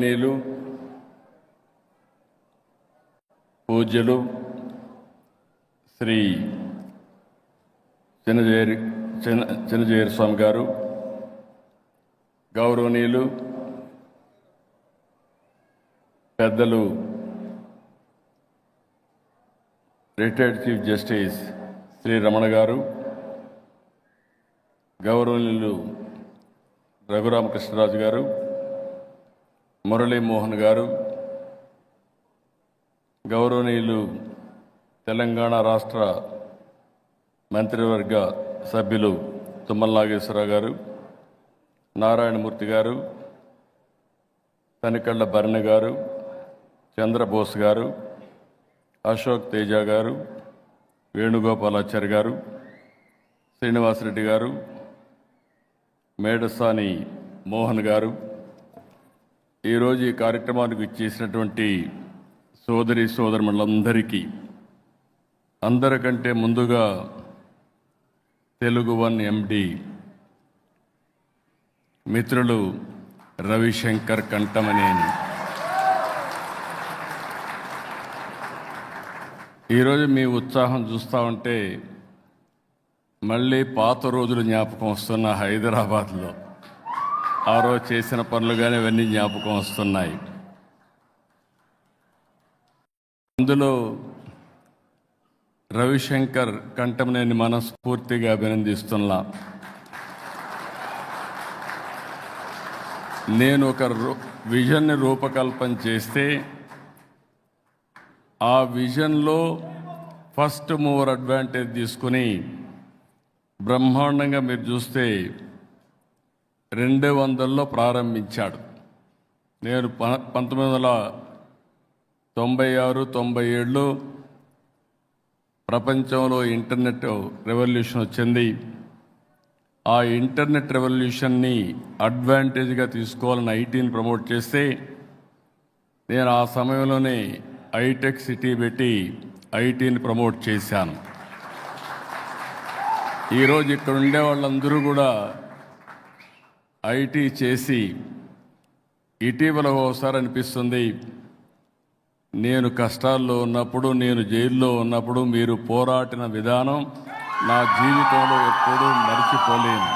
గౌరవనీయులు పూజ్యులు శ్రీ చినజీయర్ స్వామి గారు, గౌరవనీయులు పెద్దలు retired chief justice Shri Ramana గారు, గౌరవనీయులు రఘురామకృష్ణరాజు గారు, మురళీమోహన్ గారు, గౌరవనీయులు తెలంగాణ రాష్ట్ర మంత్రివర్గ సభ్యులు తుమ్మల నాగేశ్వరరావు గారు, నారాయణమూర్తి గారు, తనికళ్ళ భరణి గారు, చంద్రబోస్ గారు, అశోక్ తేజ గారు, వేణుగోపాలాచారి గారు, శ్రీనివాసరెడ్డి గారు, మేడసాని మోహన్ గారు, ఈరోజు ఈ కార్యక్రమానికి ఇచ్చేసినటువంటి సోదరి సోదరులందరికీ అందరికంటే ముందుగా తెలుగు వన్ ఎండి మిత్రులు రవిశంకర్ కంఠమనేని, ఈరోజు మీ ఉత్సాహం చూస్తూ ఉంటే మళ్ళీ పాత రోజులు జ్ఞాపకం వస్తున్న హైదరాబాద్లో ఆ రోజు చేసిన పనులు కానీ ఇవన్నీ జ్ఞాపకం వస్తున్నాయి. అందులో రవిశంకర్ కంఠమనేని మనస్ఫూర్తిగా అభినందిస్తున్నా. నేను ఒక విజన్ని రూపకల్పన చేస్తే ఆ విజన్లో ఫస్ట్ మూవర్ అడ్వాంటేజ్ తీసుకుని బ్రహ్మాండంగా మీరు చూస్తే 2000లో ప్రారంభించాడు. నేను 1996-97లో ప్రపంచంలో ఇంటర్నెట్ రెవల్యూషన్ వచ్చింది. ఆ ఇంటర్నెట్ రెవల్యూషన్ని అడ్వాంటేజ్గా తీసుకోవాలని ఐటీని ప్రమోట్ చేస్తే నేను ఆ సమయంలోనే ఐటెక్ సిటీ పెట్టి ఐటీని ప్రమోట్ చేశాను. ఈరోజు ఇక్కడ ఉండే వాళ్ళందరూ కూడా ఐటీ చేసి ఇటీవల ఒకసారి అనిపిస్తుంది, నేను కష్టాల్లో ఉన్నప్పుడు, నేను జైల్లో ఉన్నప్పుడు మీరు పోరాడిన విధానం నా జీవితంలో ఎప్పుడూ మర్చిపోలేను.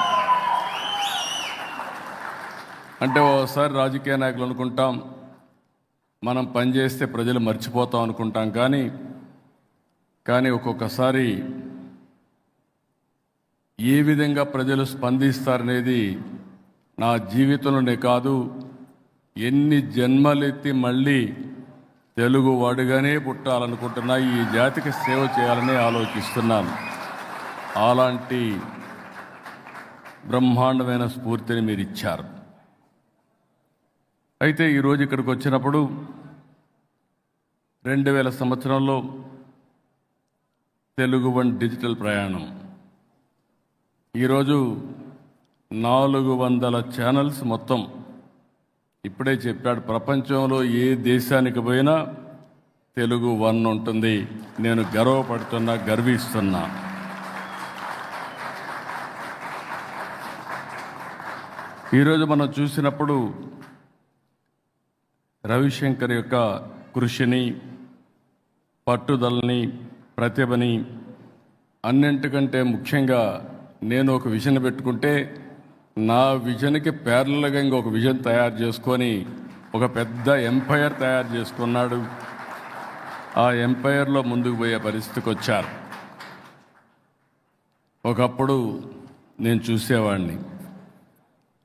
అంటే ఒకసారి రాజకీయ నాయకులు అనుకుంటాం మనం పనిచేస్తే ప్రజలు మర్చిపోతాం అనుకుంటాం, కానీ ఒక్కొక్కసారి ఏ విధంగా ప్రజలు స్పందిస్తారనేది నా జీవితంలోనే కాదు, ఎన్ని జన్మలెత్తి మళ్ళీ తెలుగు వాడుగానే పుట్టాలనుకుంటున్నా, ఈ జాతికి సేవ చేయాలని ఆలోచిస్తున్నాను. అలాంటి బ్రహ్మాండమైన స్ఫూర్తిని మీరు ఇచ్చారు. అయితే ఈరోజు ఇక్కడికి వచ్చినప్పుడు 2000 సంవత్సరంలో తెలుగు వన్ డిజిటల్ ప్రయాణం, ఈరోజు 400 ఛానల్స్ మొత్తం. ఇప్పుడే చెప్పాడు, ప్రపంచంలో ఏ దేశానికి పోయినా తెలుగు వన్ ఉంటుంది. నేను గర్వపడుతున్నా, గర్విస్తున్నా. ఈరోజు మనం చూసినప్పుడు రవిశంకర్ యొక్క కృషిని, పట్టుదలని, ప్రతిభని, అన్నింటికంటే ముఖ్యంగా నేను ఒక విజన్ పెట్టుకుంటే నా విజన్కి ప్యారలల్గా ఇంకొక విజన్ తయారు చేసుకొని ఒక పెద్ద ఎంపైర్ తయారు చేసుకున్నాడు. ఆ ఎంపైర్లో ముందుకు పోయే పరిస్థితికి వచ్చారు. ఒకప్పుడు నేను చూసేవాడిని,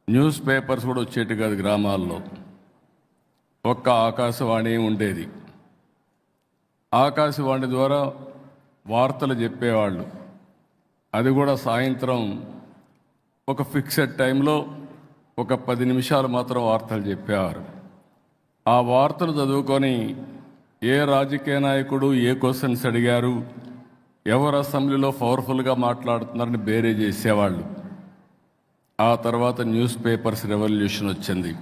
న్యూస్ పేపర్స్ కూడా వచ్చేటి కాదు గ్రామాల్లో, ఒక్క ఆకాశవాణి ఉండేది. ఆకాశవాణి ద్వారా వార్తలు చెప్పేవాళ్ళు, అది కూడా సాయంత్రం ఒక ఫిక్సెడ్ టైంలో ఒక 10 నిమిషాలు మాత్రం వార్తలు చెప్పేవారు. ఆ వార్తలు చదువుకొని ఏ రాజకీయ నాయకుడు ఏ క్వశ్చన్స్ అడిగారు, ఎవరు అసెంబ్లీలో పవర్ఫుల్గా మాట్లాడుతున్నారని బేరే చేసేవాళ్ళు. ఆ తర్వాత న్యూస్ పేపర్స్ రెవల్యూషన్ వచ్చింది.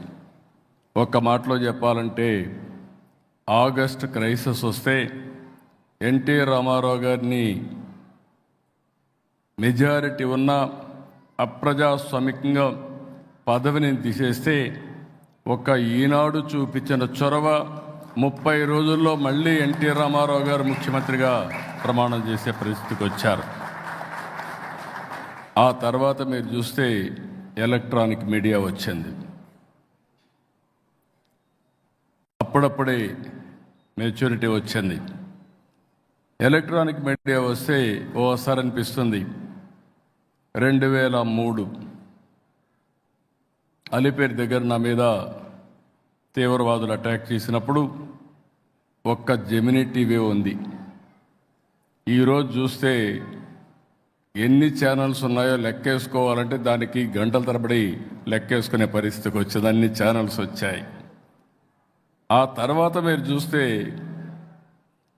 ఒక్క మాటలో చెప్పాలంటే ఆగస్ట్ క్రైసిస్ వస్తే ఎన్టీ రామారావు గారిని మెజారిటీ ఉన్న అప్రజాస్వామికంగా పదవిని తీసేస్తే ఒక్క ఈనాడు చూపించిన చొరవ 30 రోజుల్లో మళ్ళీ ఎన్టీ రామారావు గారు ముఖ్యమంత్రిగా ప్రమాణం చేసే పరిస్థితికి వచ్చారు. ఆ తర్వాత మీరు చూస్తే ఎలక్ట్రానిక్ మీడియా వచ్చింది. అప్పుడప్పుడే మెచ్యూరిటీ వచ్చింది. ఎలక్ట్రానిక్ మీడియా వస్తే ఓసారి అనిపిస్తుంది 2003 అలిపేరు దగ్గర నా మీద తీవ్రవాదులు అటాక్ చేసినప్పుడు ఒక్క జెమినీ టీవీ ఉంది. ఈరోజు చూస్తే ఎన్ని ఛానల్స్ ఉన్నాయో లెక్కేసుకోవాలంటే దానికి గంటల తరబడి లెక్కేసుకునే పరిస్థితికి వచ్చింది. అన్ని ఛానల్స్ వచ్చాయి. ఆ తర్వాత మీరు చూస్తే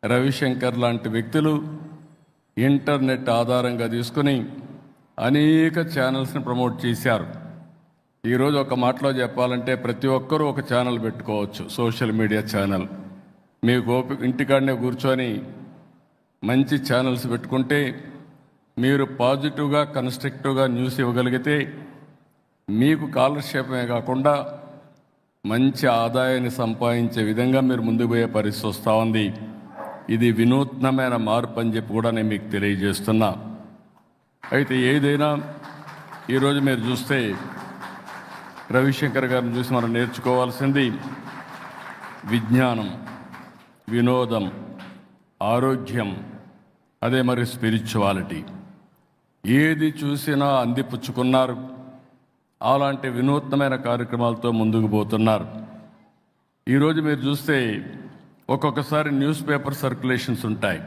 రవిశంకర్ లాంటి వ్యక్తులు ఇంటర్నెట్ ఆధారంగా తీసుకుని అనేక ఛానల్స్ని ప్రమోట్ చేశారు. ఈరోజు ఒక మాటలో చెప్పాలంటే ప్రతి ఒక్కరూ ఒక ఛానల్ పెట్టుకోవచ్చు, సోషల్ మీడియా ఛానల్. మీకు ఇంటికాడనే కూర్చొని మంచి ఛానల్స్ పెట్టుకుంటే మీరు పాజిటివ్గా కన్స్ట్రక్టివ్గా న్యూస్ ఇవ్వగలిగితే మీకు కాలక్షేపమే కాకుండా మంచి ఆదాయాన్ని సంపాదించే విధంగా మీరు ముందుకు పోయే పరిస్థితి వస్తూ ఉంది. ఇది వినూత్నమైన మార్పు అని చెప్పి కూడా నేను మీకు తెలియజేస్తున్నా. అయితే ఏదైనా ఈరోజు మీరు చూస్తే రవిశంకర్ గారిని చూసి మనం నేర్చుకోవాల్సింది విజ్ఞానం, వినోదం, ఆరోగ్యం, అదే మరి స్పిరిచువాలిటీ. ఏది చూసినా అందిపుచ్చుకున్నారు. అలాంటి వినూత్నమైన కార్యక్రమాలతో ముందుకు పోతున్నారు. ఈరోజు మీరు చూస్తే ఒక్కొక్కసారి న్యూస్ పేపర్ సర్క్యులేషన్స్ ఉంటాయి.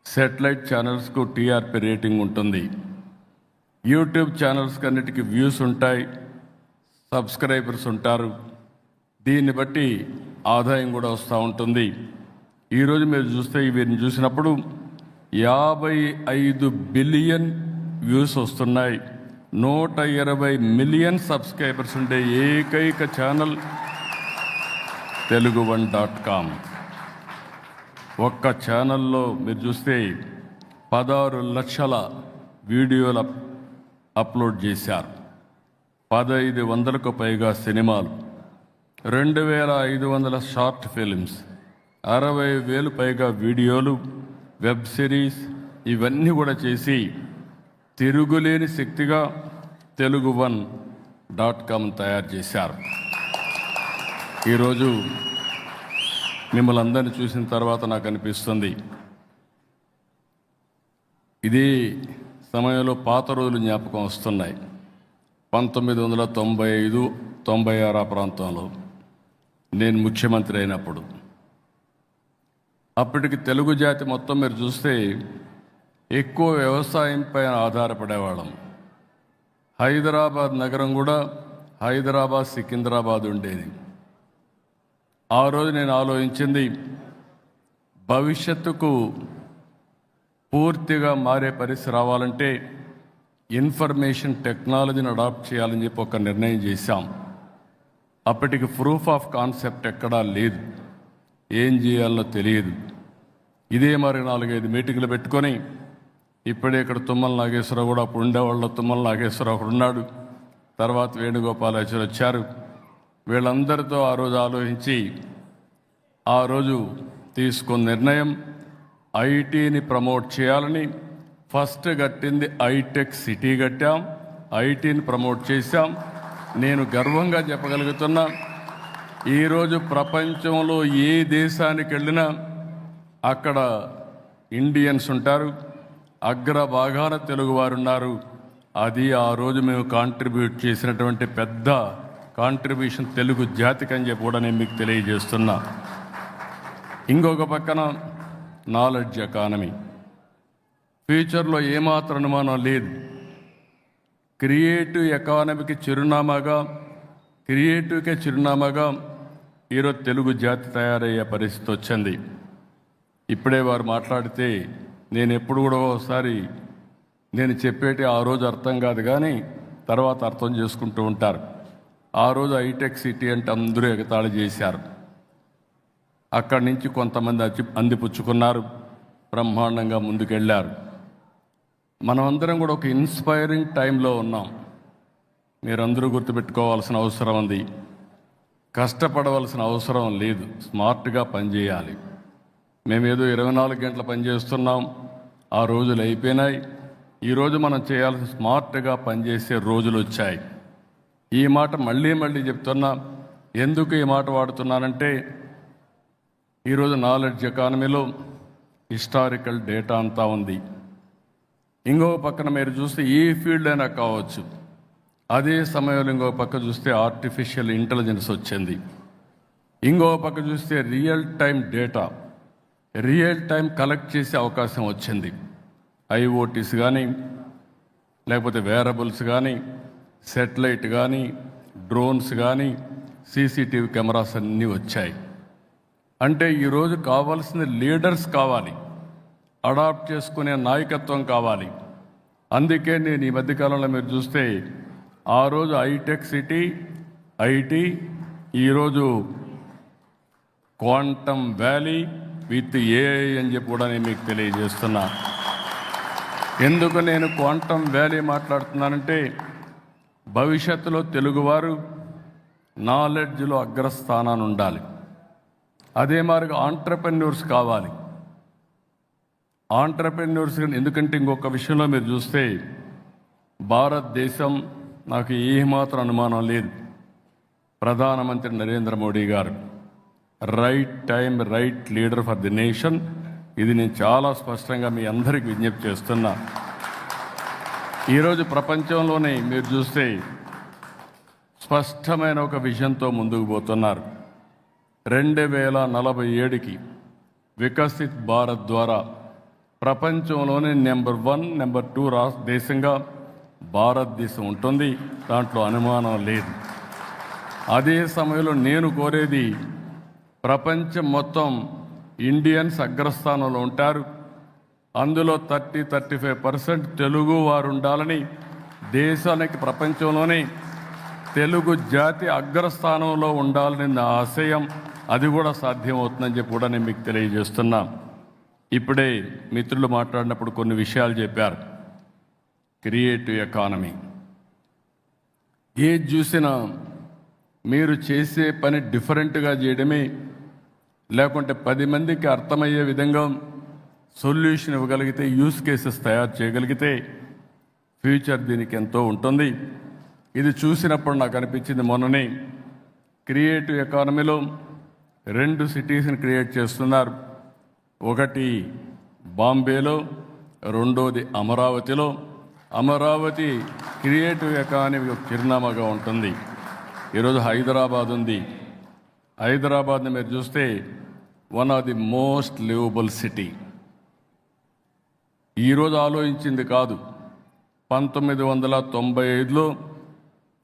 శాటిలైట్ ఛానల్స్కు టీఆర్పీ రేటింగ్ ఉంటుంది. యూట్యూబ్ ఛానల్స్కి అన్నిటికీ వ్యూస్ ఉంటాయి, సబ్స్క్రైబర్స్ ఉంటారు. దీన్ని బట్టి ఆదాయం కూడా వస్తూ ఉంటుంది. ఈరోజు మీరు చూస్తే వీరిని చూసినప్పుడు 55 బిలియన్ వ్యూస్ వస్తున్నాయి. 120 మిలియన్ సబ్స్క్రైబర్స్ ఉండే ఏకైక ఛానల్ Telugu1.com. ఒక్క ఛానల్లో మీరు చూస్తే 16 లక్షల వీడియోలు అప్లోడ్ చేశారు. 1500కు పైగా సినిమాలు, 2500 షార్ట్ ఫిల్మ్స్, 60,000 పైగా వీడియోలు, వెబ్ సిరీస్, ఇవన్నీ కూడా చేసి తిరుగులేని శక్తిగా Telugu1.com తయారు చేశారు. ఈరోజు మిమ్మల్ని అందరినీ చూసిన తర్వాత నాకు అనిపిస్తుంది ఇదే సమయంలో పాత రోజులు జ్ఞాపకం వస్తున్నాయి. 1995-96 ఆ ప్రాంతంలో నేను ముఖ్యమంత్రి అయినప్పుడు, అప్పటికి తెలుగు జాతి మొత్తం మీరు చూస్తే ఎక్కువ వ్యవసాయం పైన ఆధారపడేవాళ్ళం. హైదరాబాద్ నగరం కూడా హైదరాబాద్ సికింద్రాబాద్ ఉండేది. ఆ రోజు నేను ఆలోచించింది భవిష్యత్తుకు పూర్తిగా మారే పరిస్థితి రావాలంటే ఇన్ఫర్మేషన్ టెక్నాలజీని అడాప్ట్ చేయాలని చెప్పి ఒక నిర్ణయం చేశాం. అప్పటికి ప్రూఫ్ ఆఫ్ కాన్సెప్ట్ ఎక్కడా లేదు, ఏం చేయాలో తెలియదు. ఇదే మరి 4-5 మీటింగ్లు పెట్టుకొని ఇప్పుడే ఇక్కడ తుమ్మల నాగేశ్వరరావు కూడా అప్పుడు ఉండేవాళ్ళు. తుమ్మల నాగేశ్వరరావు ఒకడు ఉన్నాడు, తర్వాత వేణుగోపాలాచారి వచ్చారు. వీళ్ళందరితో ఆ రోజు ఆలోచించి ఆ రోజు తీసుకున్న నిర్ణయం ఐటీని ప్రమోట్ చేయాలని. ఫస్ట్ కట్టింది ఐటెక్ సిటీ కట్టాం, ఐటీని ప్రమోట్ చేశాం. నేను గర్వంగా చెప్పగలుగుతున్నా, ఈరోజు ప్రపంచంలో ఏ దేశానికి వెళ్ళినా అక్కడ ఇండియన్స్ ఉంటారు, అగ్రభాగాన తెలుగువారు ఉన్నారు. అది ఆ రోజు మేము కాంట్రిబ్యూట్ చేసినటువంటి పెద్ద కాంట్రిబ్యూషన్ తెలుగు జాతికి అని చెప్పి కూడా నేను మీకు తెలియజేస్తున్నా. ఇంకొక పక్కన నాలెడ్జ్ ఎకానమీ. ఫ్యూచర్లో ఏమాత్రం అనుమానం లేదు, క్రియేటివ్ ఎకానమీకి చిరునామాగా, క్రియేటివ్కే చిరునామాగా ఈరోజు తెలుగు జాతి తయారయ్యే పరిస్థితి వచ్చింది. ఇప్పుడే వారు మాట్లాడితే నేను ఎప్పుడు కూడా ఒకసారి నేను చెప్పేటి ఆ రోజు అర్థం కాదు కానీ తర్వాత అర్థం చేసుకుంటూ ఉంటారు. ఆ రోజు హైటెక్ సిటీ అంటే అందరూ ఎగతాళి చేశారు. అక్కడి నుంచి కొంతమంది అందిపుచ్చుకున్నారు, బ్రహ్మాండంగా ముందుకెళ్ళారు. మనమందరం కూడా ఒక ఇన్స్పైరింగ్ టైంలో ఉన్నాం. మీరందరూ గుర్తుపెట్టుకోవాల్సిన అవసరం ఉంది. కష్టపడవలసిన అవసరం లేదు, స్మార్ట్గా పనిచేయాలి. మేమేదో 24 గంటలు పనిచేస్తున్నాం, ఆ రోజులు అయిపోయినాయి. ఈరోజు మనం చేయాల్సిన స్మార్ట్గా పనిచేసే రోజులు వచ్చాయి. ఈ మాట మళ్ళీ మళ్ళీ చెప్తున్నా. ఎందుకు ఈ మాట వాడుతున్నానంటే, ఈరోజు నాలెడ్జ్ ఎకానమీలో హిస్టారికల్ డేటా అంతా ఉంది. ఇంకో పక్కన మీరు చూస్తే ఏ ఫీల్డ్ అయినా కావచ్చు, అదే సమయంలో ఇంకో పక్క చూస్తే ఆర్టిఫిషియల్ ఇంటెలిజెన్స్ వచ్చింది. ఇంకో పక్క చూస్తే real time data, real time collect చేసే అవకాశం వచ్చింది. ఐఓటీస్ కానీ, లేకపోతే వేరబుల్స్ కానీ, సెటిలైట్ కానీ, డ్రోన్స్ కానీ, సీసీటీవీ కెమెరాస్ అన్నీ వచ్చాయి. అంటే ఈరోజు కావాల్సిన లీడర్స్ కావాలి, అడాప్ట్ చేసుకునే నాయకత్వం కావాలి. అందుకే నేను ఈ మధ్యకాలంలో మీరు చూస్తే ఆ రోజు హైటెక్ సిటీ ఐటీ, ఈరోజు క్వాంటమ్ వ్యాలీ విత్ ఏఐ అని చెప్పి కూడా నేను మీకు తెలియజేస్తున్నా. ఎందుకు నేను క్వాంటమ్ వ్యాలీ మాట్లాడుతున్నానంటే, భవిష్యత్తులో తెలుగువారు నాలెడ్జ్లో అగ్రస్థానాన్ని ఉండాలి. అదే మాదిరిగా ఆంట్రప్రెన్యూర్స్ కావాలి. ఆంట్రప్రెన్యూర్స్ ఎందుకంటే ఇంకొక విషయంలో మీరు చూస్తే భారతదేశం, నాకు ఏమాత్రం అనుమానం లేదు, ప్రధానమంత్రి నరేంద్ర మోడీ గారు right time right leader for the nation. ఇది నేను చాలా స్పష్టంగా మీ అందరికీ విజ్ఞప్తి చేస్తున్నా. ఈరోజు ప్రపంచంలోనే మీరు చూస్తే స్పష్టమైన ఒక విజన్తో ముందుకు పోతున్నారు. 2047కి వికసిత్ భారత్ ద్వారా ప్రపంచంలోనే నెంబర్ 1, నెంబర్ 2 దేశంగా భారతదేశం ఉంటుంది, దాంట్లో అనుమానం లేదు. అదే సమయంలో నేను కోరేది, ప్రపంచం మొత్తం ఇండియన్స్ అగ్రస్థానంలో ఉంటారు, అందులో 30-35% తెలుగు వారు ఉండాలని, దేశానికి ప్రపంచంలోనే తెలుగు జాతి అగ్రస్థానంలో ఉండాలని నా ఆశయం. అది కూడా సాధ్యమవుతుందని చెప్పి కూడా నేను మీకు తెలియజేస్తున్నా. ఇప్పుడే మిత్రులు మాట్లాడినప్పుడు కొన్ని విషయాలు చెప్పారు. క్రియేటివ్ ఎకానమీ, ఏది చూసినా మీరు చేసే పని డిఫరెంట్గా చేయడమే, లేకుంటే 10 మందికి అర్థమయ్యే విధంగా సొల్యూషన్ ఇవ్వగలిగితే, యూస్ కేసెస్ తయారు చేయగలిగితే ఫ్యూచర్ దీనికి ఎంతో ఉంటుంది. ఇది చూసినప్పుడు నాకు అనిపించింది, మొన్ననే క్రియేటివ్ ఎకానమీలో 2 సిటీస్ని క్రియేట్ చేస్తున్నారు. ఒకటి బాంబేలో, రెండోది అమరావతిలో. అమరావతి క్రియేటివ్ ఎకానమీ ఒక చిరునామాగా ఉంటుంది. ఈరోజు హైదరాబాద్ ఉంది. హైదరాబాద్ని మీరు చూస్తే one of the most liveable city. ఈరోజు ఆలోచించింది కాదు, 1995లో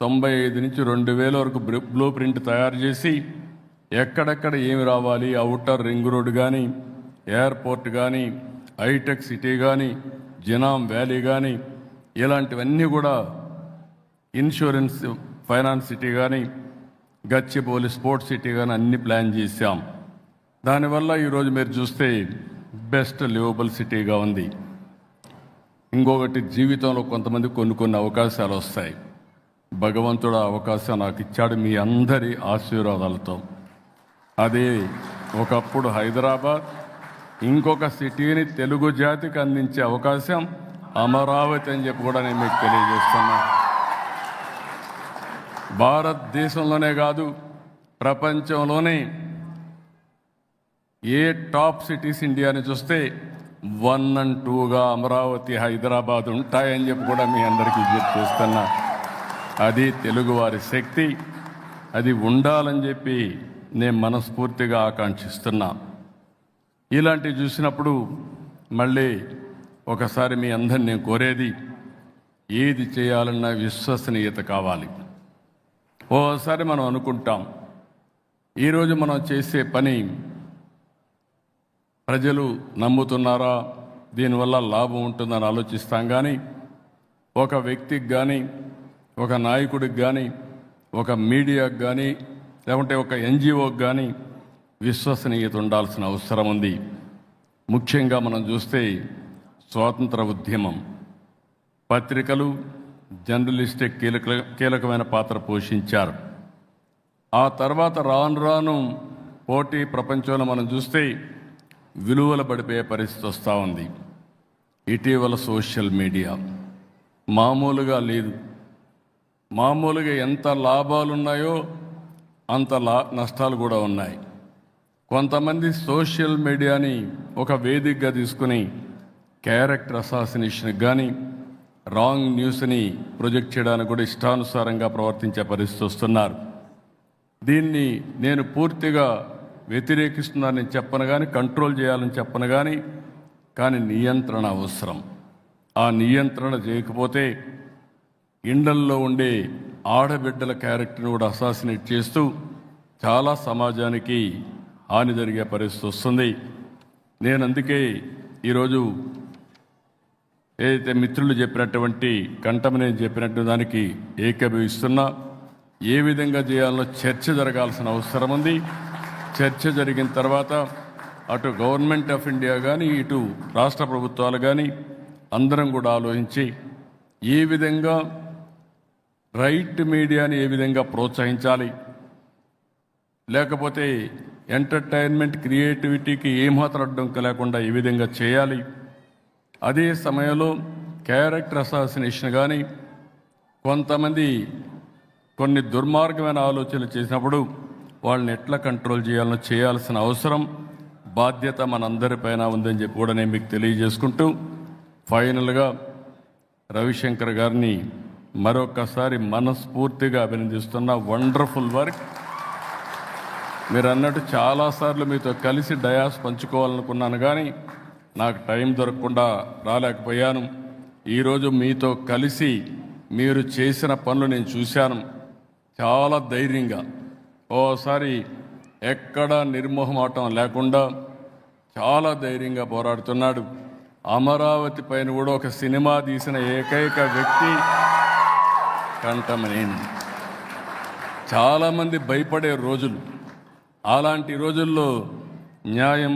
95 నుంచి 2000 వరకు బ్లూ ప్రింట్ తయారు చేసి ఎక్కడెక్కడ ఏమి రావాలి, అవుటర్ రింగ్ రోడ్ కానీ, ఎయిర్పోర్ట్ కానీ, హైటెక్ సిటీ కానీ, జినాం వ్యాలీ కానీ, ఇలాంటివన్నీ కూడా, ఇన్సూరెన్స్ ఫైనాన్స్ సిటీ కానీ, గచ్చిబౌలి స్పోర్ట్స్ సిటీ కానీ అన్ని ప్లాన్ చేశాం. దానివల్ల ఈరోజు మీరు చూస్తే బెస్ట్ లివబుల్ సిటీగా ఉంది. ఇంకొకటి, జీవితంలో కొంతమంది కొన్ని అవకాశాలు వస్తాయి. భగవంతుడు ఆ అవకాశం నాకు ఇచ్చాడు మీ అందరి ఆశీర్వాదాలతో. అదే ఒకప్పుడు హైదరాబాద్, ఇంకొక సిటీని తెలుగు జాతికి అందించే అవకాశం అమరావతి అని చెప్పి కూడా నేను మీకు తెలియజేస్తున్నా. భారతదేశంలోనే కాదు, ప్రపంచంలోనే ఏ టాప్ సిటీస్ ఇండియాని చూస్తే 1 and 2గా అమరావతి, హైదరాబాద్ ఉంటాయని చెప్పి కూడా మీ అందరికీ విజ్ఞప్తి చేస్తున్నా. అది తెలుగువారి శక్తి, అది ఉండాలని చెప్పి నేను మనస్ఫూర్తిగా ఆకాంక్షిస్తున్నా. ఇలాంటివి చూసినప్పుడు మళ్ళీ ఒకసారి మీ అందరిని నేను కోరేది, ఏది చేయాలన్నా విశ్వసనీయత కావాలి. ఓసారి మనం అనుకుంటాం, ఈరోజు మనం చేసే పని ప్రజలు నమ్ముతున్నారా, దీనివల్ల లాభం ఉంటుందని ఆలోచిస్తాం. కానీ ఒక వ్యక్తికి కానీ, ఒక నాయకుడికి కానీ, ఒక మీడియాకు కానీ, లేకుంటే ఒక ఎన్జిఓకి కానీ విశ్వసనీయత ఉండాల్సిన అవసరం ఉంది. ముఖ్యంగా మనం చూస్తే స్వాతంత్ర ఉద్యమం, పత్రికలు, జర్నలిస్టే కీలకమైన పాత్ర పోషించారు. ఆ తర్వాత రాను రాను పోటీ ప్రపంచంలో మనం చూస్తే విలువలు పడిపోయే పరిస్థితి వస్తూ ఉంది. ఇటీవల సోషల్ మీడియా మామూలుగా లేదు. మామూలుగా ఎంత లాభాలు ఉన్నాయో అంత నష్టాలు కూడా ఉన్నాయి. కొంతమంది సోషల్ మీడియాని ఒక వేదికగా తీసుకుని క్యారెక్టర్ అసాసినేషన్ కానీ రాంగ్ న్యూస్ని ప్రొజెక్ట్ చేయడానికి కూడా ఇష్టానుసారంగా ప్రవర్తించే పరిస్థితి వస్తున్నారు. దీన్ని నేను పూర్తిగా వ్యతిరేకిస్తున్నానని చెప్పను కానీ, కంట్రోల్ చేయాలని చెప్పను కానీ నియంత్రణ అవసరం. ఆ నియంత్రణ చేయకపోతే ఇండల్లో ఉండే ఆడబిడ్డల క్యారెక్టర్ని కూడా అసాసినేట్ చేస్తూ చాలా సమాజానికి హాని జరిగే పరిస్థితి వస్తుంది. నేను అందుకే ఈరోజు ఏదైతే మిత్రులు చెప్పినటువంటి కంఠమనేని చెప్పినట్టు దానికి ఏకీభవిస్తున్నా. ఏ విధంగా చేయాలో చర్చ జరగాల్సిన అవసరం ఉంది. చర్చ జరిగిన తర్వాత అటు గవర్నమెంట్ ఆఫ్ ఇండియా కానీ ఇటు రాష్ట్ర ప్రభుత్వాలు కానీ అందరం కూడా ఆలోచించి ఏ విధంగా రైట్ మీడియాని ఏ విధంగా ప్రోత్సహించాలి, లేకపోతే ఎంటర్టైన్మెంట్ క్రియేటివిటీకి ఏమాత్రం అడ్డంకి లేకుండా ఏ విధంగా చేయాలి, అదే సమయంలో క్యారెక్టర్ అసాసినేషన్ కానీ కొంతమంది కొన్ని దుర్మార్గమైన ఆలోచనలు చేసినప్పుడు వాళ్ళని ఎట్లా కంట్రోల్ చేయాలో చేయాల్సిన అవసరం బాధ్యత మనందరిపైన ఉందని చెప్పి కూడా నేను మీకు తెలియజేసుకుంటూ ఫైనల్గా రవిశంకర్ గారిని మరొకసారి మనస్ఫూర్తిగా అభినందిస్తున్న. Wonderful work. మీరు అన్నట్టు చాలాసార్లు మీతో కలిసి డయాస్ పంచుకోవాలనుకున్నాను కానీ నాకు టైం దొరకకుండా రాలేకపోయాను. ఈరోజు మీతో కలిసి మీరు చేసిన పనులు నేను చూశాను. చాలా ధైర్యంగా, ఓసారి ఎక్కడా నిర్మోహమాటం లేకుండా చాలా ధైర్యంగా పోరాడుతున్నాడు. అమరావతి పైన కూడా ఒక సినిమా తీసిన ఏకైక వ్యక్తి కంఠమనేని. చాలామంది భయపడే రోజులు, అలాంటి రోజుల్లో న్యాయం,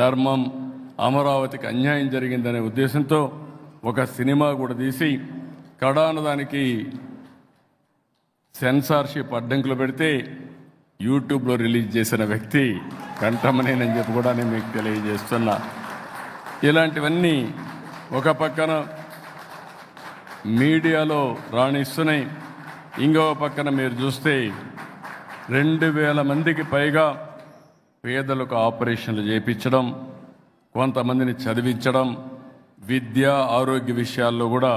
ధర్మం, అమరావతికి అన్యాయం జరిగిందనే ఉద్దేశంతో ఒక సినిమా కూడా తీసి కడాన దానికి సెన్సార్షిప్ అడ్డంకులు పెడితే యూట్యూబ్లో రిలీజ్ చేసిన వ్యక్తి కంఠమనేని చెప్పి కూడా నేను మీకు తెలియజేస్తున్నా. ఇలాంటివన్నీ ఒక పక్కన మీడియాలో రాణిస్తున్నాయి. ఇంకో పక్కన మీరు చూస్తే 2000 మందికి పైగా పేదలకు ఆపరేషన్లు చేయించడం, కొంతమందిని చదివించడం, విద్య, ఆరోగ్య విషయాల్లో కూడా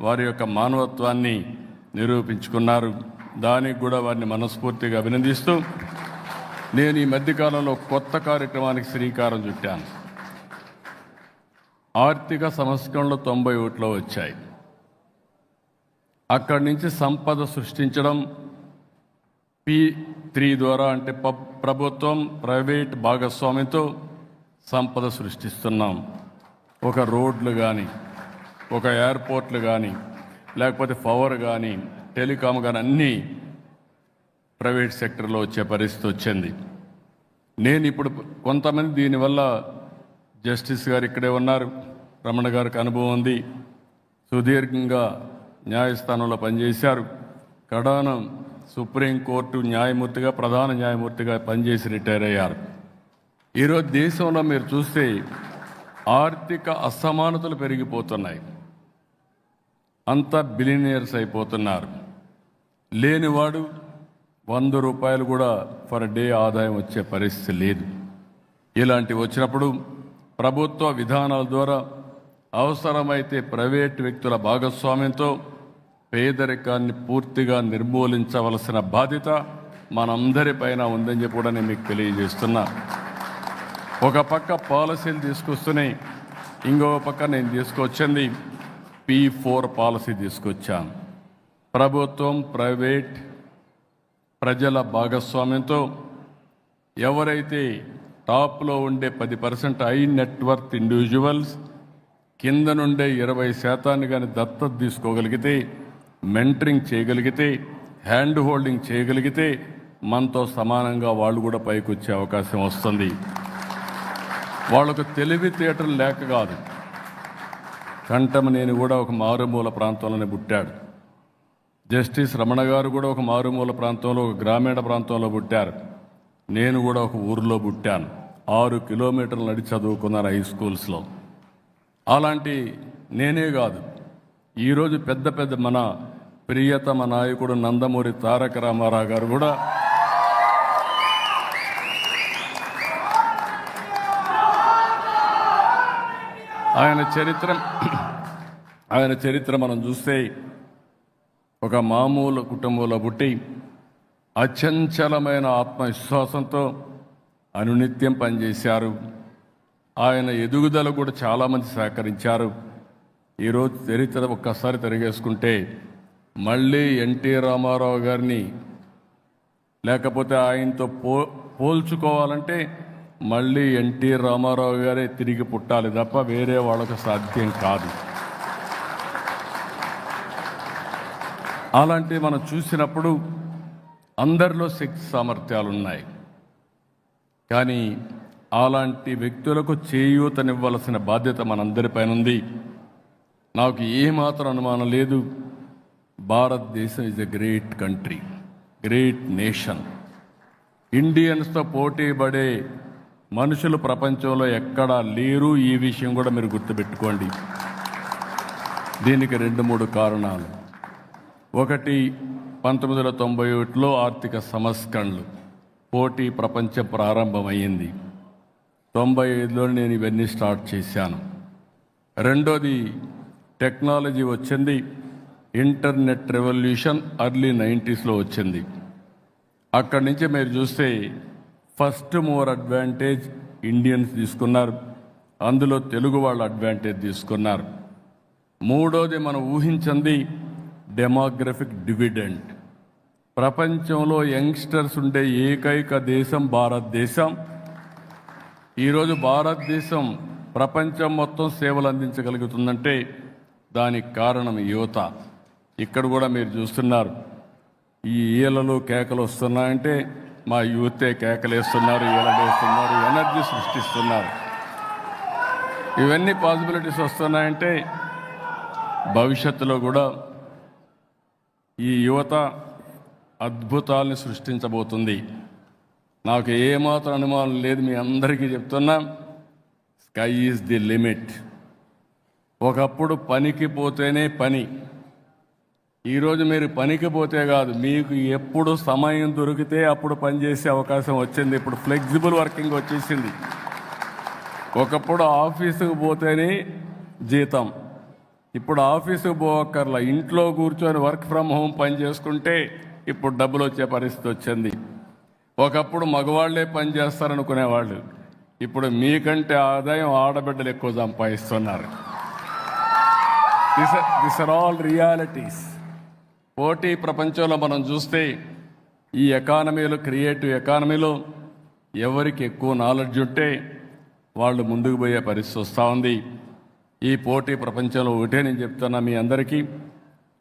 వారి యొక్క మానవత్వాన్ని నిరూపించుకున్నారు. దానికి కూడా వారిని మనస్ఫూర్తిగా అభినందిస్తూ నేను ఈ మధ్యకాలంలో కొత్త కార్యక్రమానికి శ్రీకారం చుట్టాను. ఆర్థిక సంస్కరణలు 91లో వచ్చాయి. అక్కడి నుంచి సంపద సృష్టించడం P3 ద్వారా, అంటే ప్రభుత్వం ప్రైవేట్ భాగస్వామ్యంతో సంపద సృష్టిస్తున్నాం. ఒక రోడ్లు కానీ, ఒక ఎయిర్పోర్ట్లు కానీ, లేకపోతే పవర్ కానీ, టెలికాం కానీ అన్నీ ప్రైవేట్ సెక్టర్లో వచ్చే పరిస్థితి వచ్చింది. నేను ఇప్పుడు కొంతమంది దీనివల్ల, జస్టిస్ గారు ఇక్కడే ఉన్నారు, రమణ గారికి అనుభవం ఉంది, సుదీర్ఘంగా న్యాయస్థానంలో పనిచేశారు, కడాన సుప్రీంకోర్టు న్యాయమూర్తిగా, ప్రధాన న్యాయమూర్తిగా పనిచేసి రిటైర్ అయ్యారు. ఈరోజు దేశంలో మీరు చూస్తే ఆర్థిక అసమానతలు పెరిగిపోతున్నాయి. అంతా బిలినియర్స్ అయిపోతున్నారు. లేనివాడు 100 రూపాయలు కూడా పర్ డే ఆదాయం వచ్చే పరిస్థితి లేదు. ఇలాంటివి వచ్చినప్పుడు ప్రభుత్వ విధానాల ద్వారా అవసరమైతే ప్రైవేట్ వ్యక్తుల భాగస్వామ్యంతో పేదరికాన్ని పూర్తిగా నిర్మూలించవలసిన బాధ్యత మనందరిపైన ఉందని చెప్పి కూడా నేను మీకు తెలియజేస్తున్నా. ఒక పక్క పాలసీలు తీసుకొస్తూనే ఇంకో పక్క నేను తీసుకొచ్చింది P4 పాలసీ తీసుకొచ్చాను. ప్రభుత్వం, ప్రైవేట్, ప్రజల భాగస్వామ్యంతో ఎవరైతే టాప్లో ఉండే 10% హై నెట్వర్త్ ఇండివిజువల్స్ కింద నుండే 20% కానీ దత్తత తీసుకోగలిగితే, మెంటరింగ్ చేయగలిగితే, హ్యాండ్ హోల్డింగ్ చేయగలిగితే మనతో సమానంగా వాళ్ళు కూడా పైకి వచ్చే అవకాశం వస్తుంది. వాళ్ళకు తెలివితేటలు లేక కాదు. కంఠమనేని కూడా ఒక మారుమూల ప్రాంతంలోనే పుట్టాడు. జస్టిస్ రమణ గారు కూడా ఒక మారుమూల ప్రాంతంలో, ఒక గ్రామీణ ప్రాంతంలో పుట్టారు. నేను కూడా ఒక ఊరిలో పుట్టాను. 6 కిలోమీటర్లు నడిచి చదువుకున్నాను హై స్కూల్స్లో. అలాంటి నేనే కాదు, ఈరోజు పెద్ద పెద్ద మన ప్రియతమ నాయకుడు నందమూరి తారక రామారావు గారు కూడా ఆయన చరిత్ర మనం చూస్తే ఒక మామూలు కుటుంబంలో పుట్టి అచంచలమైన ఆత్మవిశ్వాసంతో అనునిత్యం పనిచేశారు. ఆయన ఎదుగుదల కూడా చాలామంది సహకరించారు. ఈరోజు చరిత్ర ఒక్కసారి తిరిగేసుకుంటే మళ్ళీ ఎన్టీ రామారావు గారిని లేకపోతే ఆయనతో పోల్చుకోవాలంటే మళ్ళీ ఎన్టీ రామారావు గారే తిరిగి పుట్టాలి తప్ప వేరే వాళ్ళకు సాధ్యం కాదు. అలాంటివి మనం చూసినప్పుడు అందరిలో శక్తి సామర్థ్యాలు ఉన్నాయి. కానీ అలాంటి వ్యక్తులకు చేయూతనివ్వాల్సిన బాధ్యత మనందరిపైన ఉంది. నాకు ఏమాత్రం అనుమానం లేదు, భారతదేశం is a great country, great nation. ఇండియన్స్తో పోటీ పడే మనుషులు ప్రపంచంలో ఎక్కడా లేరు. ఈ విషయం కూడా మీరు గుర్తుపెట్టుకోండి. దీనికి 2-3 కారణాలు. ఒకటి, 1991లో ఆర్థిక సంస్కరణలు, పోటీ ప్రపంచం ప్రారంభమైంది. 95లో నేను ఇవన్నీ స్టార్ట్ చేశాను. రెండోది, టెక్నాలజీ వచ్చింది. ఇంటర్నెట్ రెవల్యూషన్ ఎర్లీ 90స్లో వచ్చింది. అక్కడి నుంచి మీరు చూస్తే ఫస్ట్ మూవర్ అడ్వాంటేజ్ ఇండియన్స్ తీసుకున్నారు, అందులో తెలుగు వాళ్ళు అడ్వాంటేజ్ తీసుకున్నారు. మూడోది, మనం ఊహించింది డెమోగ్రఫిక్ డివిడెండ్. ప్రపంచంలో యంగ్స్టర్స్ ఉండే ఏకైక దేశం భారతదేశం. ఈరోజు భారతదేశం ప్రపంచం మొత్తం సేవలు అందించగలుగుతుందంటే దానికి కారణం యువత. ఇక్కడ కూడా మీరు చూస్తున్నారు, ఈ ఈలలు కేకలు వస్తున్నాయంటే మా యూతే కేకలేస్తున్నారు, ఈలలు వేస్తున్నారు, ఎనర్జీ సృష్టిస్తున్నారు. ఇవన్నీ పాసిబిలిటీస్ వస్తున్నాయంటే భవిష్యత్తులో కూడా ఈ యువత అద్భుతాల్ని సృష్టించబోతుంది. నాకు ఏమాత్రం అనుమానం లేదు, మీ అందరికీ చెప్తున్నా, స్కై ఈజ్ ది లిమిట్. ఒకప్పుడు పనికి పోతేనే పని, ఈరోజు మీరు పనికి పోతే కాదు, మీకు ఎప్పుడు సమయం దొరికితే అప్పుడు పనిచేసే అవకాశం వచ్చింది. ఇప్పుడు ఫ్లెక్సిబుల్ వర్కింగ్ వచ్చేసింది. ఒకప్పుడు ఆఫీసుకు పోతేనే జీతం, ఇప్పుడు ఆఫీసుకు పోవక్కర్లా, ఇంట్లో కూర్చొని వర్క్ ఫ్రమ్ హోమ్ పని చేసుకుంటే ఇప్పుడు డబ్బులు వచ్చే పరిస్థితి వచ్చింది. ఒకప్పుడు మగవాళ్లే పని చేస్తారనుకునేవాళ్ళు, ఇప్పుడు మీకంటే ఆదాయం ఆడబిడ్డలు ఎక్కువ సంపాదిస్తున్నారు. This are all realities. పోటీ ప్రపంచంలో మనం చూస్తే ఈ ఎకానమీలో, క్రియేటివ్ ఎకానమీలో ఎవరికి ఎక్కువ నాలెడ్జ్ ఉంటే వాళ్ళు ముందుకు పోయే పరిస్థితి వస్తూ ఉంది. ఈ పోటీ ప్రపంచంలో ఒకటే నేను చెప్తున్నా మీ అందరికీ,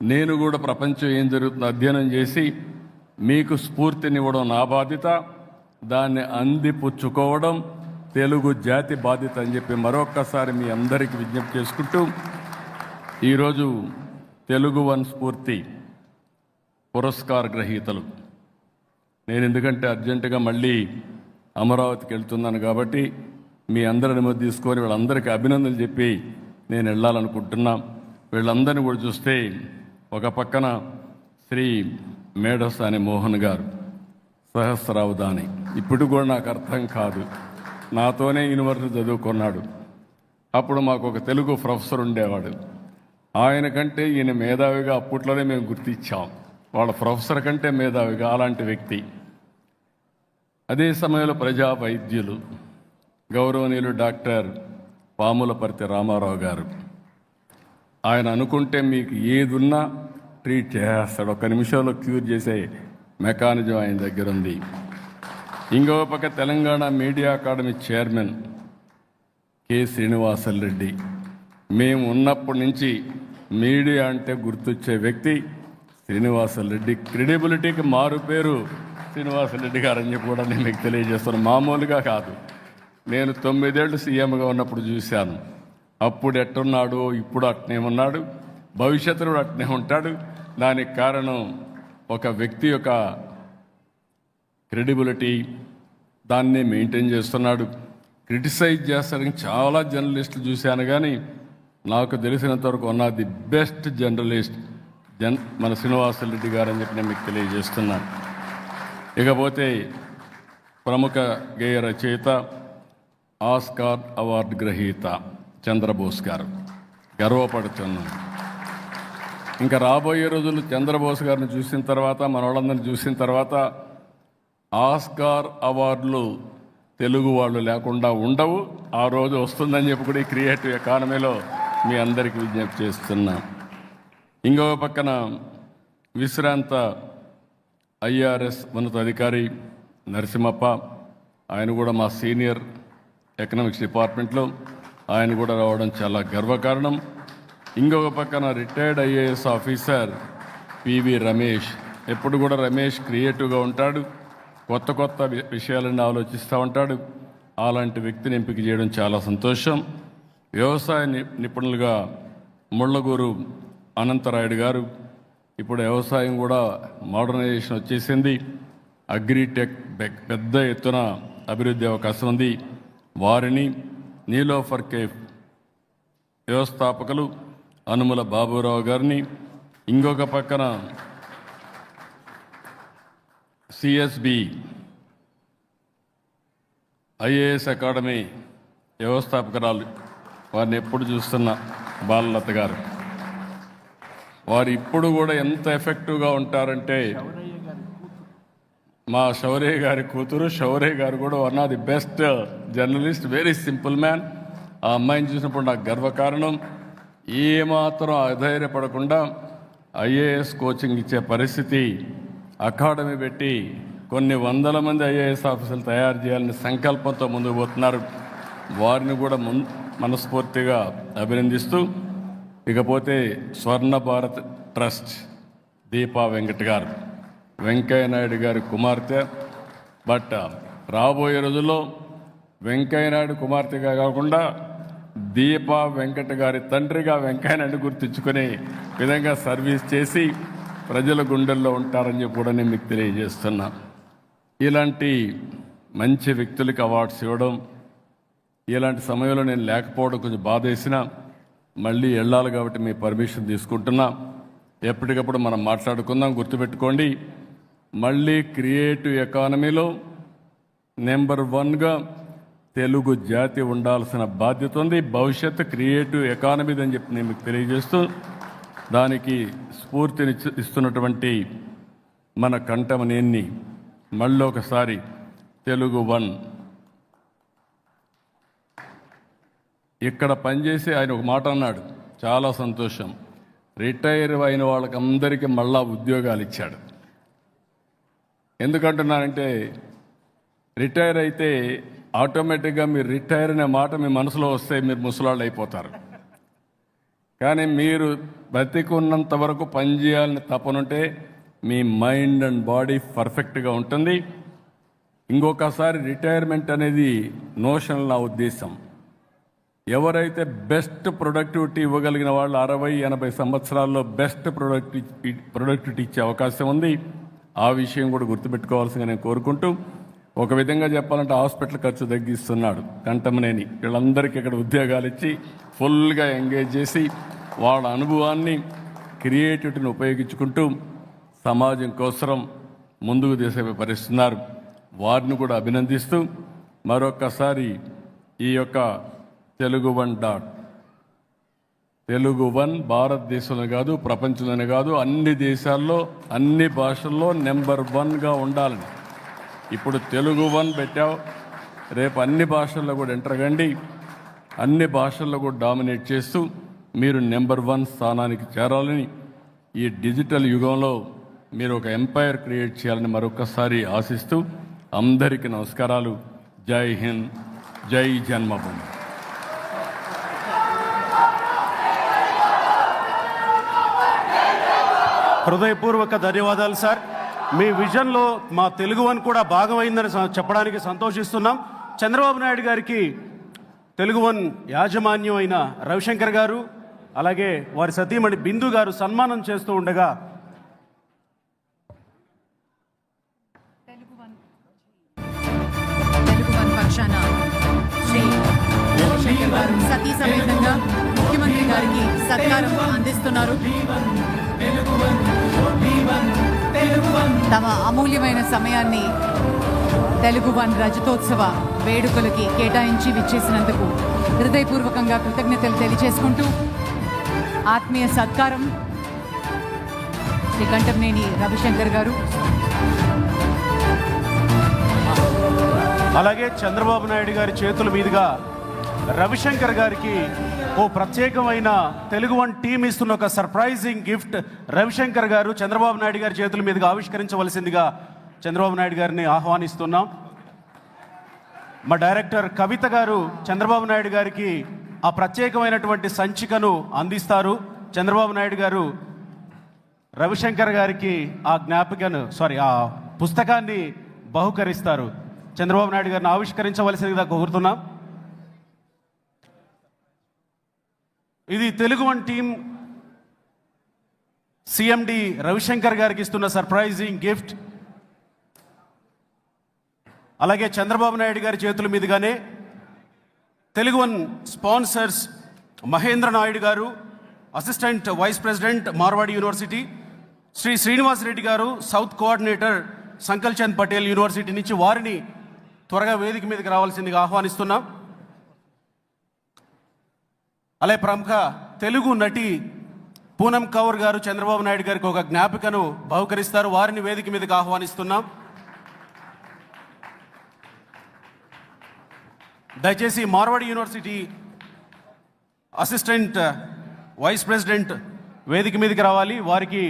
నేను కూడా ప్రపంచం ఏం జరుగుతుందో అధ్యయనం చేసి మీకు స్ఫూర్తినివ్వడం నా బాధ్యత, దాన్ని అందిపుచ్చుకోవడం తెలుగు జాతి బాధ్యత అని చెప్పి మరొక్కసారి మీ అందరికీ విజ్ఞప్తి చేసుకుంటూ, ఈరోజు తెలుగు వన్ స్ఫూర్తి పురస్కార గ్రహీతలు, నేను ఎందుకంటే అర్జెంటుగా మళ్ళీ అమరావతికి వెళ్తున్నాను కాబట్టి మీ అందరి అనుమతి తీసుకొని వీళ్ళందరికీ అభినందనలు చెప్పి నేను వెళ్ళాలనుకుంటున్నా. వీళ్ళందరినీ కూడా చూస్తే ఒక పక్కన శ్రీ మేడసాని మోహన్ గారు, సహస్రావధాని, ఇప్పుడు కూడా నాకు అర్థం కాదు, నాతోనే యూనివర్సిటీ చదువుకున్నాడు. అప్పుడు మాకు ఒక తెలుగు ప్రొఫెసర్ ఉండేవాడు, ఆయన కంటే ఈయన మేధావిగా అప్పట్లోనే మేము గుర్తించాం, వాళ్ళ ప్రొఫెసర్ కంటే మేధావిగా. అలాంటి వ్యక్తి. అదే సమయంలో ప్రజా వైద్యులు గౌరవనీయులు డాక్టర్ పాములపర్తి రామారావు గారు, ఆయన అనుకుంటే మీకు ఏదున్నా ట్రీట్ చేసేస్తాడు, 1 నిమిషంలో క్యూర్ చేసే మెకానిజం ఆయన దగ్గర ఉంది. ఇంకో పక్క Telangana media academy chairman K Srinivasareddy, మేము ఉన్నప్పటి నుంచి మీడియా అంటే గుర్తొచ్చే వ్యక్తి శ్రీనివాసరెడ్డి. క్రెడిబిలిటీకి మారు పేరు శ్రీనివాసరెడ్డి గారు అని చెప్పి కూడా నేను మీకు తెలియజేస్తాను. మామూలుగా కాదు, నేను 9 ఏళ్ళు సీఎంగా ఉన్నప్పుడు చూశాను. అప్పుడు ఎట్టున్నాడు, ఇప్పుడు అట్నే ఉన్నాడు, భవిష్యత్తులో అట్నే ఉంటాడు. దానికి కారణం ఒక వ్యక్తి యొక్క క్రెడిబిలిటీ, దాన్ని మెయింటైన్ చేస్తున్నాడు. క్రిటిసైజ్ చేస్తానికి చాలా జర్నలిస్టులు చూశాను, కానీ నాకు తెలిసినంతవరకు ఉన్న ది బెస్ట్ జర్నలిస్ట్ మన శ్రీనివాసరెడ్డి గారు అని చెప్పి నేను మీకు తెలియజేస్తున్నాను. ఇకపోతే ప్రముఖ గేయ రచయిత, ఆస్కార్ అవార్డు గ్రహీత చంద్రబోస్ గారు, గర్వపడుతున్నాను. ఇంకా రాబోయే రోజులు చంద్రబోస్ గారిని చూసిన తర్వాత, మన వాళ్ళందరినీ చూసిన తర్వాత ఆస్కార్ అవార్డులు తెలుగు వాళ్ళు లేకుండా ఉండవు. ఆ రోజు వస్తుందని చెప్పి కూడా ఈ క్రియేటివ్ ఎకానమీలో మీ అందరికీ విజ్ఞప్తి చేస్తున్నాం. ఇంకో పక్కన విశ్రాంత ఐఆర్ఎస్ ఉన్నతాధికారి నరసింహప్ప, ఆయన కూడా మా సీనియర్ ఎకనామిక్స్ డిపార్ట్మెంట్లో ఆయన కూడా రావడం చాలా గర్వకారణం. ఇంకొక పక్కన retired IAS officer PV Ramesh. ఎప్పుడు కూడా రమేష్ క్రియేటివ్గా ఉంటాడు, కొత్త కొత్త విషయాలను ఆలోచిస్తూ ఉంటాడు. అలాంటి వ్యక్తిని ఎంపిక చేయడం చాలా సంతోషం. వ్యవసాయ నిపుణులుగా ముళ్ళగూరు అనంతరాయుడు గారు, ఇప్పుడు వ్యవసాయం కూడా మోడర్నైజేషన్ వచ్చేసింది, అగ్రిటెక్ పెద్ద ఎత్తున అభివృద్ధి అవకాశం ఉంది. వారిని నీలోఫర్ కేఫ్ వ్యవస్థాపకులు అనుముల బాబురావు గారిని, ఇంకొక పక్కన సిఎస్బి ఐఏఎస్ అకాడమీ వ్యవస్థాపకురాలు, వారిని ఎప్పుడు చూస్తున్న బాలలత గారు. వారు ఇప్పుడు కూడా ఎంత ఎఫెక్టివ్గా ఉంటారంటే, మా శౌర్య గారి కూతురు శౌర్య గారు కూడా one of the best journalist, very simple man. ఆ అమ్మాయిని చూసినప్పుడు నాకు గర్వకారణం. ఏమాత్రం అధైర్యపడకుండా ఐఏఎస్ కోచింగ్ ఇచ్చే పరిస్థితి, అకాడమీ పెట్టి కొన్ని వందల మంది ఐఏఎస్ ఆఫీసర్లు తయారు చేయాలని సంకల్పంతో ముందుకు పోతున్నారు. వారిని కూడా మనస్ఫూర్తిగా అభినందిస్తూ, ఇకపోతే స్వర్ణ భారత్ ట్రస్ట్ దీపా వెంకట్ గారు, వెంకయ్యనాయుడు గారి కుమార్తె. బట్ రాబోయే రోజుల్లో వెంకయ్యనాయుడు కుమార్తెగా కాకుండా దీపా వెంకట గారి తండ్రిగా వెంకయ్యనాయుడు గుర్తించుకునే విధంగా సర్వీస్ చేసి ప్రజల గుండెల్లో ఉంటారని చెప్పి కూడా నేను మీకు తెలియజేస్తున్నా. ఇలాంటి మంచి వ్యక్తులకి అవార్డ్స్ ఇవ్వడం, ఇలాంటి సమయంలో నేను లేకపోవడం కొంచెం బాధేసిన, మళ్ళీ వెళ్ళాలి కాబట్టి మీ పర్మిషన్ తీసుకుంటున్నా. ఎప్పటికప్పుడు మనం మాట్లాడుకుందాం. గుర్తుపెట్టుకోండి, మళ్ళీ క్రియేటివ్ ఎకానమీలో నెంబర్ 1గా తెలుగు జాతి ఉండాల్సిన బాధ్యత ఉంది. భవిష్యత్తు క్రియేటివ్ ఎకానమీదని చెప్పి నేను మీకు తెలియజేస్తూ, దానికి స్ఫూర్తిని ఇస్తున్నటువంటి మన కంఠమనేని మళ్ళీ ఒకసారి తెలుగు 1 ఇక్కడ పనిచేసి ఆయన ఒక మాట అన్నాడు, చాలా సంతోషం. రిటైర్ అయిన వాళ్ళకి అందరికీ మళ్ళా ఉద్యోగాలు ఇచ్చాడు. ఎందుకంటున్నానంటే, రిటైర్ అయితే ఆటోమేటిక్గా మీరు రిటైర్ అనే మాట మీ మనసులో వస్తే మీరు ముసలాళ్ళు అయిపోతారు. కానీ మీరు బతికున్నంత వరకు పనిచేయాలని తపనుంటే మీ మైండ్ అండ్ బాడీ పర్ఫెక్ట్గా ఉంటుంది. ఇంకొకసారి రిటైర్మెంట్ అనేది నోషన్, నా ఉద్దేశం. ఎవరైతే బెస్ట్ ప్రొడక్టివిటీ ఇవ్వగలిగిన వాళ్ళు 60-80 సంవత్సరాల్లో బెస్ట్ ప్రొడక్టివిటీ ఇచ్చే అవకాశం ఉంది. ఆ విషయం కూడా గుర్తుపెట్టుకోవాల్సిందిగా నేను కోరుకుంటూ, ఒక విధంగా చెప్పాలంటే హాస్పిటల్ ఖర్చు తగ్గిస్తున్నాడు కంఠమనేని. వీళ్ళందరికీ ఇక్కడ ఉద్యోగాలు ఇచ్చి ఫుల్గా ఎంగేజ్ చేసి వాళ్ళ అనుభవాన్ని, క్రియేటివిటీని ఉపయోగించుకుంటూ సమాజం కోసం ముందుకు తీసుకుపరిస్తున్నారు. వారిని కూడా అభినందిస్తూ, మరొక్కసారి ఈ యొక్క తెలుగు 1 భారతదేశంలో కాదు, ప్రపంచంలోనే కాదు, అన్ని దేశాల్లో అన్ని భాషల్లో నెంబర్ 1గా ఉండాలని. ఇప్పుడు తెలుగు 1 పెట్టావు, రేపు అన్ని భాషల్లో కూడా ఎంటర్ కండి, అన్ని భాషల్లో కూడా డామినేట్ చేస్తూ మీరు నెంబర్ 1 స్థానానికి చేరాలని, ఈ డిజిటల్ యుగంలో మీరు ఒక ఎంపైర్ క్రియేట్ చేయాలని మరొకసారి ఆశిస్తూ, అందరికీ నమస్కారాలు. జై హింద్, జై జన్మభూమి. హృదయపూర్వక ధన్యవాదాలు సార్. మీ విజన్లో మా తెలుగు 1 కూడా భాగమైందని చెప్పడానికి సంతోషిస్తున్నాం. చంద్రబాబు నాయుడు గారికి తెలుగు 1 యాజమాన్యం అయిన రవిశంకర్ గారు, అలాగే వారి సతీమణి బిందు గారు సన్మానం చేస్తూ ఉండగా గారు సతీ సమేతంగా ముఖ్యమంత్రి గారికి సత్కారం అందిస్తున్నారు. తమ అమూల్యమైన సమయాన్ని తెలుగు వన్ రజతోత్సవ వేడుకలకి కేటాయించి విచ్చేసినందుకు హృదయపూర్వకంగా కృతజ్ఞతలు తెలియజేసుకుంటూ ఆత్మీయ సత్కారం శ్రీ కంఠంనేని రవిశంకర్ గారు. అలాగే చంద్రబాబు నాయుడు గారి చేతుల మీదుగా రవిశంకర్ గారికి ఓ ప్రత్యేకమైన తెలుగు వన్ టీం ఇస్తున్న ఒక సర్ప్రైజింగ్ గిఫ్ట్ రవిశంకర్ గారు చంద్రబాబు నాయుడు గారి చేతుల మీదుగా ఆవిష్కరించవలసిందిగా చంద్రబాబు నాయుడు గారిని ఆహ్వానిస్తున్నాం. మా డైరెక్టర్ కవిత గారు చంద్రబాబు నాయుడు గారికి ఆ ప్రత్యేకమైనటువంటి సంచికను అందిస్తారు. చంద్రబాబు నాయుడు గారు రవిశంకర్ గారికి ఆ పుస్తకాన్ని బహుకరిస్తారు. చంద్రబాబు నాయుడు గారిని ఆవిష్కరించవలసిందిగా కోరుతున్నాం. ఇది Telugu one team CMD Ravishankar గారికి ఇస్తున్న సర్ప్రైజింగ్ గిఫ్ట్. అలాగే చంద్రబాబు నాయుడు గారి చేతుల మీదుగానే తెలుగు వన్ స్పాన్సర్స్ మహేంద్ర నాయుడు గారు, assistant vice president Marwadi university, Shri Srinivas Reddy గారు, south coordinator Sankal Chand Patel university నుంచి వారిని త్వరగా వేదిక మీదకి రావాల్సిందిగా ఆహ్వానిస్తున్నాం. అలాగే ప్రముఖ తెలుగు నటి పూనం కౌర్ గారు చంద్రబాబు నాయుడు గారికి ఒక జ్ఞాపికను బహుకరిస్తారు. వారిని వేదిక మీదకి ఆహ్వానిస్తున్నాం. దయచేసి Marwadi university assistant vice president వేదిక మీదకి రావాలి. వారికి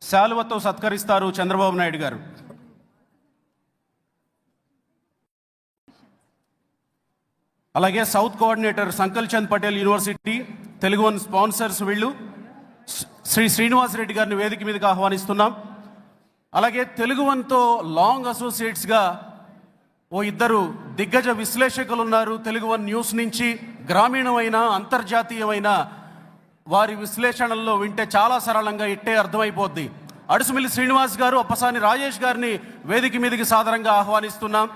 శాలువతో సత్కరిస్తారు చంద్రబాబు నాయుడు గారు. అలాగే south coordinator Sankal Chand Patel university Telugu one sponsors వీళ్ళు శ్రీ శ్రీనివాస్ రెడ్డి గారిని వేదిక మీదకి ఆహ్వానిస్తున్నాం. అలాగే తెలుగు వన్తో లాంగ్ అసోసియేట్స్గా ఓ ఇద్దరు దిగ్గజ విశ్లేషకులు ఉన్నారు. తెలుగు వన్ న్యూస్ నుంచి గ్రామీణమైన అంతర్జాతీయమైన వారి విశ్లేషణల్లో వింటే చాలా సరళంగా ఇట్టే అర్థమైపోద్ది. అడుసుమిల్లి శ్రీనివాస్ గారు, అప్పసాని రాజేష్ గారిని వేదిక మీదకి సాదరంగా ఆహ్వానిస్తున్నాం.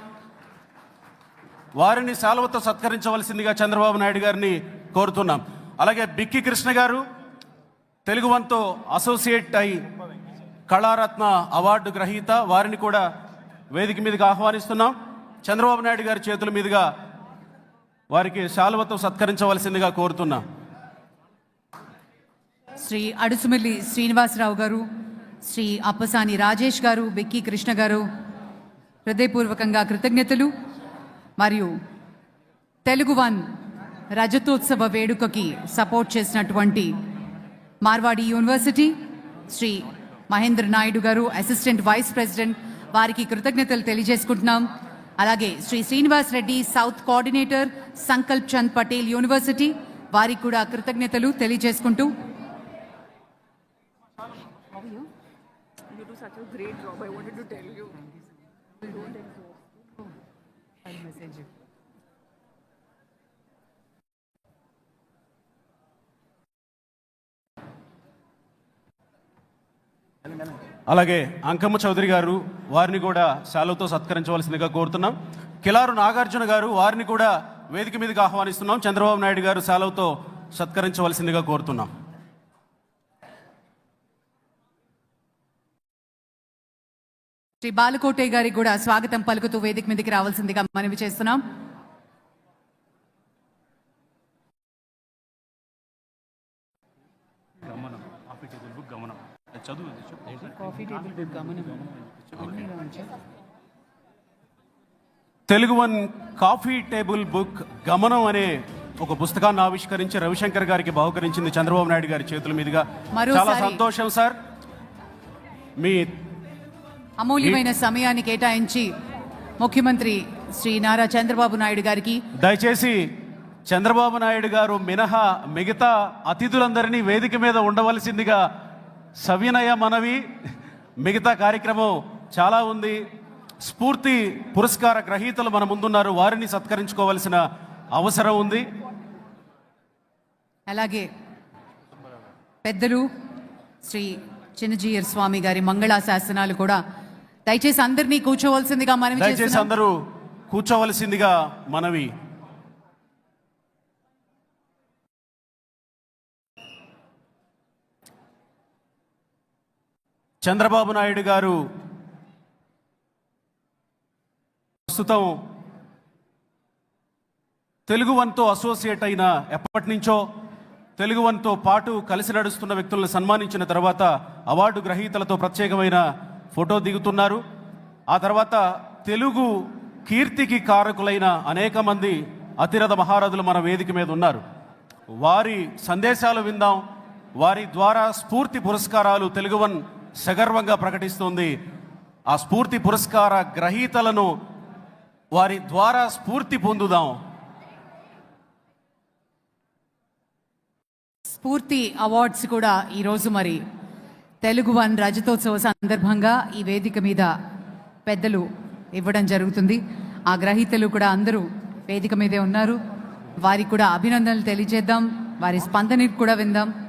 వారిని శాలువతో సత్కరించవలసిందిగా చంద్రబాబు నాయుడు గారిని కోరుతున్నాం. అలాగే బిక్కి కృష్ణ గారు తెలుగు వన్తో అసోసియేట్ అయి కళారత్న అవార్డు గ్రహీత, వారిని కూడా వేదిక మీదకి ఆహ్వానిస్తున్నాం. చంద్రబాబు నాయుడు గారి చేతుల మీదుగా వారికి శాలువతో సత్కరించవలసిందిగా కోరుతున్నాం. శ్రీ అడుసుమిల్లి శ్రీనివాసరావు గారు, శ్రీ అప్పసాని రాజేష్ గారు, బిక్కి కృష్ణ గారు హృదయపూర్వకంగా కృతజ్ఞతలు. మరియు తెలుగు వన్ రజతోత్సవ వేడుకకి సపోర్ట్ చేసినటువంటి మార్వాడి యూనివర్సిటీ శ్రీ మహేంద్ర నాయుడు గారు, అసిస్టెంట్ వైస్ ప్రెసిడెంట్, వారికి కృతజ్ఞతలు తెలియజేసుకుంటున్నాం. అలాగే Shri Srinivas Reddy, south coordinator Sankalp Chand Patel university, వారికి కూడా కృతజ్ఞతలు తెలియజేసుకుంటూ అలాగే అంకమ్మ చౌదరి గారు, వారిని కూడా శాలువతో సత్కరించవలసిందిగా కోరుతున్నాం. కిలారు నాగార్జున గారు, వారిని కూడా వేదిక మీదకి ఆహ్వానిస్తున్నాం. చంద్రబాబు నాయుడు గారు శాలువతో సత్కరించవలసిందిగా కోరుతున్నాం. శ్రీ బాలకోటే గారికి కూడా స్వాగతం పలుకుతూ వేదిక మీదకి రావాల్సిందిగా మనవి చేస్తున్నాం. Telugu one coffee table book గమనం అనే ఒక పుస్తకాన్ని ఆవిష్కరించి రవిశంకర్ గారికి బహుకరించింది చంద్రబాబు నాయుడు గారి చేతుల మీదుగా. చాలా సంతోషం సార్. మీ అమూల్యమైన సమయాన్ని కేటాయించి ముఖ్యమంత్రి శ్రీ నారా చంద్రబాబు నాయుడు గారికి, దయచేసి చంద్రబాబు నాయుడు గారు మినహా మిగతా అతిథులందరినీ వేదిక మీద ఉండవలసిందిగా సవినయ మనవి. మిగతా కార్యక్రమం చాలా ఉంది. స్ఫూర్తి పురస్కార గ్రహీతలు మన ముందున్నారు, వారిని సత్కరించుకోవాల్సిన అవసరం ఉంది. అలాగే పెద్దలు శ్రీ చిన్నజీయర్ స్వామి గారి మంగళాశాసనాలు కూడా దయచేసి అందరినీ కూర్చోవలసిందిగా మనవి. దయచేసి అందరూ కూర్చోవలసిందిగా మనవి. చంద్రబాబు నాయుడు గారు ప్రస్తుతం తెలుగు వన్తో అసోసియేట్ అయిన ఎప్పటి నుంచో తెలుగు వన్తో పాటు కలిసి నడుస్తున్న వ్యక్తులను సన్మానించిన తర్వాత అవార్డు గ్రహీతలతో ప్రత్యేకమైన ఫోటో దిగుతున్నారు. ఆ తర్వాత తెలుగు కీర్తికి కారకులైన అనేక మంది అతిరథ మహారథులు మన వేదిక మీద ఉన్నారు. వారి సందేశాలు విందాం. వారి ద్వారా స్ఫూర్తి పురస్కారాలు తెలుగు వన్ సగర్వంగా ప్రకటిస్తుంది. ఆ స్ఫూర్తి పురస్కార గ్రహీతలను వారి ద్వారా స్ఫూర్తి పొందుదాం. స్ఫూర్తి అవార్డ్స్ కూడా ఈరోజు మరి తెలుగు వన్ రజతోత్సవ సందర్భంగా ఈ వేదిక మీద పెద్దలు ఇవ్వడం జరుగుతుంది. ఆ గ్రహీతలు కూడా అందరూ వేదిక మీదే ఉన్నారు. వారికి కూడా అభినందనలు తెలియజేద్దాం. వారి స్పందనకు కూడా విందాం.